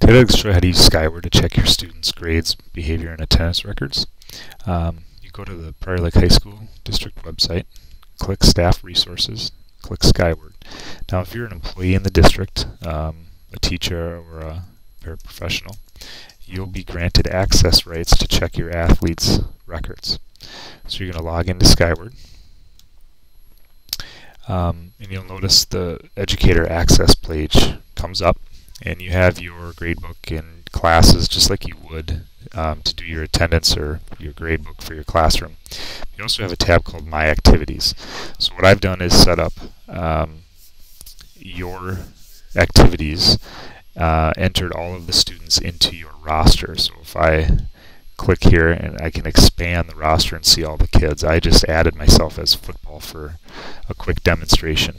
Today I'll show you how to use Skyward to check your students' grades, behavior, and attendance records. You go to the Prairie Lake High School District website, click Staff Resources, click Skyward. Now if you're an employee in the district, a teacher or a paraprofessional, you'll be granted access rights to check your athletes' records. So you're going to log into Skyward. And you'll notice the Educator Access page comes up, and you have your gradebook and classes just like you would to do your attendance or your gradebook for your classroom. You also have a tab called My Activities. So what I've done is set up your activities, entered all of the students into your roster. So if I click here, and I can expand the roster and see all the kids. I just added myself as football for a quick demonstration.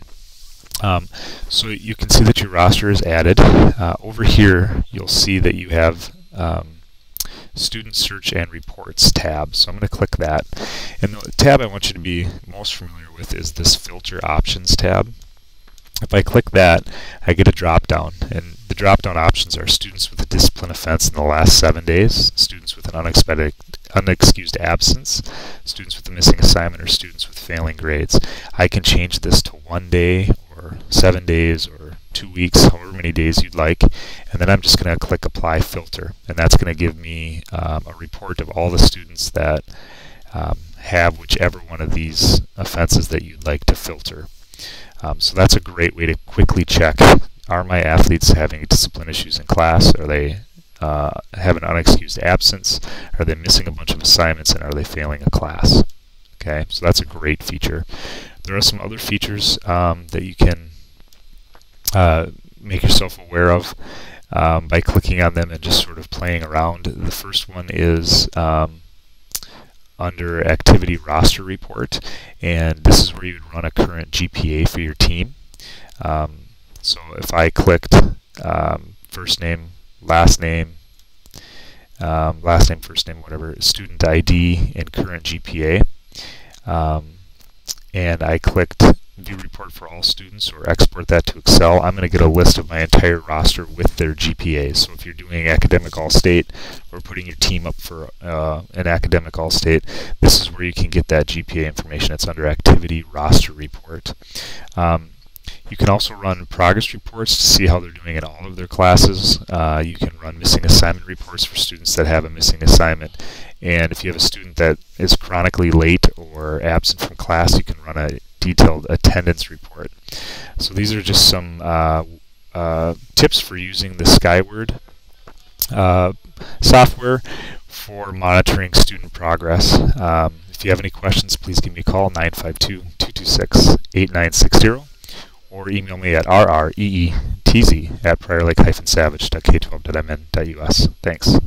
So you can see that your roster is added. Over here you'll see that you have Student Search and Reports tab. So I'm going to click that. And the tab I want you to be most familiar with is this Filter Options tab. If I click that, I get a drop-down, and the drop-down options are students with a discipline offense in the last 7 days, students with an unexcused absence, students with a missing assignment, or students with failing grades. I can change this to 1 day, or 7 days, or 2 weeks, however many days you'd like, and then I'm just going to click Apply Filter, and that's going to give me a report of all the students that have whichever one of these offenses that you'd like to filter. So that's a great way to quickly check, are my athletes having discipline issues in class? Are they have an unexcused absence? Are they missing a bunch of assignments? And are they failing a class? Okay, so that's a great feature. There are some other features that you can make yourself aware of by clicking on them and just sort of playing around. The first one is under Activity Roster Report, and this is where you would run a current GPA for your team. So if I clicked first name, first name, whatever, student ID and current GPA, and I clicked View Report for all students or export that to Excel, I'm going to get a list of my entire roster with their GPAs. So if you're doing Academic All-State or putting your team up for an Academic All-State, this is where you can get that GPA information. It's under Activity Roster Report. You can also run progress reports to see how they're doing in all of their classes. You can run missing assignment reports for students that have a missing assignment. And if you have a student that is chronically late or absent from class, you can run a detailed attendance report. So these are just some tips for using the Skyward software for monitoring student progress. If you have any questions, please give me a call, 952-226-8960, or email me at rreetz@prairielake-savage.k12.mn.us. Thanks.